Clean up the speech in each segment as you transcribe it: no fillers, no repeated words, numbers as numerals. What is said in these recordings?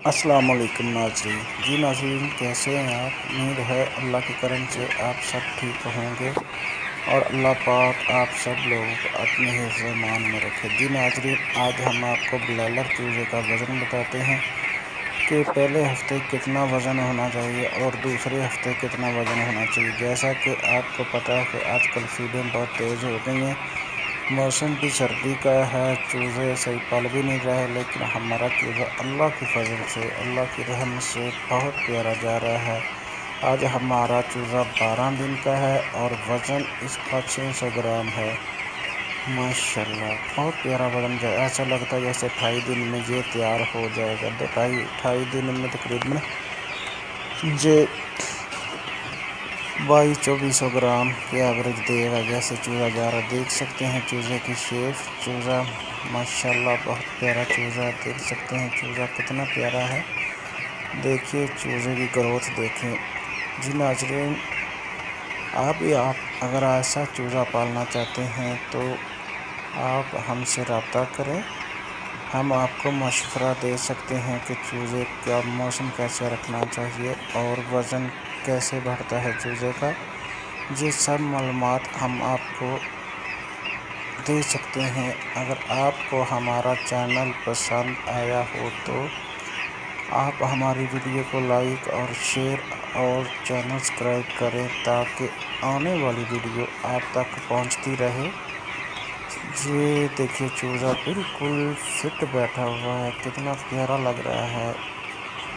السلام علیکم ناظرین ناظرین کیسے ہیں آپ؟ امید ہے اللہ کے کرم سے آپ سب ٹھیک ہوں گے اور اللہ پاک آپ سب لوگوں کو اپنے حفظ و امان میں رکھے۔ ناظرین آج ہم آپ کو بلائلر چوزے کا وزن بتاتے ہیں کہ پہلے ہفتے کتنا وزن ہونا چاہیے اور دوسرے ہفتے کتنا وزن ہونا چاہیے۔ جیسا کہ آپ کو پتہ ہے کہ آج کل فیڈیں بہت تیز ہو گئی ہیں، موسم بھی سردی کا ہے، چوزے صحیح پل بھی نہیں رہے، لیکن ہمارا چوزا اللہ کی فضل سے، اللہ کی رحمت سے بہت پیارا جا رہا ہے۔ آج ہمارا چوزا 12 دن کا ہے اور وزن اس کا 600 گرام ہے۔ ماشاءاللہ بہت پیارا وزن جائے، ایسا لگتا ہے جیسے 28 دن میں یہ تیار ہو جائے گا۔ 28 دن میں تقریباً یہ 2200-2400 گرام کی ایوریج دے گا۔ جیسے چوزا جا رہا دیکھ سکتے ہیں، چوزے کی شیپ، چوزا ماشاءاللہ بہت پیارا چوزا، دیکھ سکتے ہیں چوزا کتنا پیارا ہے۔ دیکھیے چوزے کی گروتھ دیکھیں۔ ناظرین آپ اگر ایسا چوزا پالنا چاہتے ہیں تو آپ ہم سے رابطہ کریں، ہم آپ کو مشورہ دے سکتے ہیں کہ چوزے کا موسم کیسے رکھنا چاہیے اور وزن کیسے بڑھتا ہے چوزے کا۔ یہ سب معلومات ہم آپ کو دے سکتے ہیں۔ اگر آپ کو ہمارا چینل پسند آیا ہو تو آپ ہماری ویڈیو کو لائک اور شیئر اور چینل سبسکرائب کریں تاکہ آنے والی ویڈیو آپ تک پہنچتی رہے۔ یہ دیکھیے چوزا بالکل فٹ بیٹھا ہوا ہے، کتنا پیارا لگ رہا ہے۔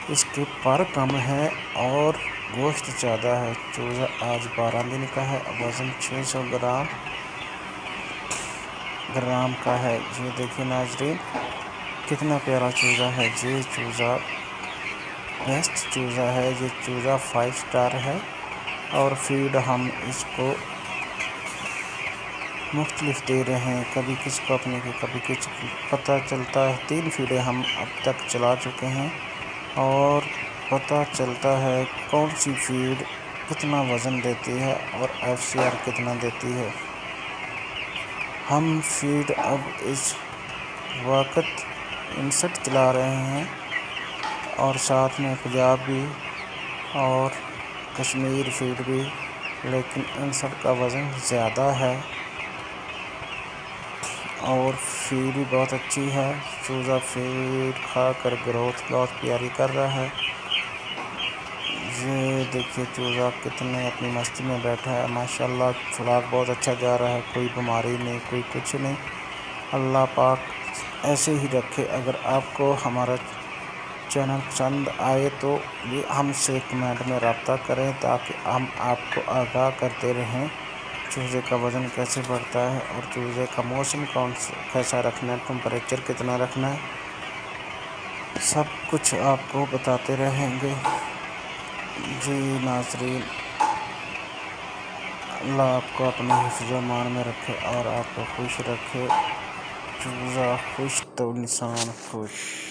اس کے پر کم ہے اور گوشت زیادہ ہے۔ چوزا آج 12 دن کا ہے، وزن 600 گرام کا ہے۔ یہ دیکھیے ناظرین کتنا پیارا چوزا ہے۔ یہ چوزا بیسٹ چوزا ہے، یہ چوزا 5 اسٹار ہے اور فیڈ ہم اس کو مختلف دے رہے ہیں، کبھی کسی کو اپنے کی کبھی کسی کی، پتہ چلتا ہے 3 فیڈیں ہم اب تک چلا چکے ہیں اور پتہ چلتا ہے کون سی فیڈ کتنا وزن دیتی ہے اور FCR کتنا دیتی ہے۔ ہم فیڈ اب اس وقت 59 چلا رہے ہیں اور ساتھ میں پنجابی اور کشمیر فیڈ بھی، لیکن 59 کا وزن زیادہ ہے اور فیڈ بھی بہت اچھی ہے۔ چوزا فیڈ کھا کر گروتھ بہت پیاری کر رہا ہے۔ یہ دیکھیے چوزا کتنے اپنی مستی میں بیٹھا ہے، ماشاءاللہ خوراک بہت اچھا جا رہا ہے، کوئی بیماری نہیں، کوئی کچھ نہیں۔ اللہ پاک ایسے ہی رکھے۔ اگر آپ کو ہمارا چینل پسند آئے تو بھی ہم سے کمنٹ میں رابطہ کریں تاکہ ہم آپ کو آگاہ کرتے رہیں چوزے کا وزن کیسے بڑھتا ہے اور چوزے کا موسم کیسا رکھنا ہے، ٹمپریچر کتنا رکھنا ہے، سب کچھ آپ کو بتاتے رہیں گے۔ ناظرین اللہ آپ کو اپنے حفظ و امان میں رکھے اور آپ کو خوش رکھے۔ چوزا خوش تو انسان خوش۔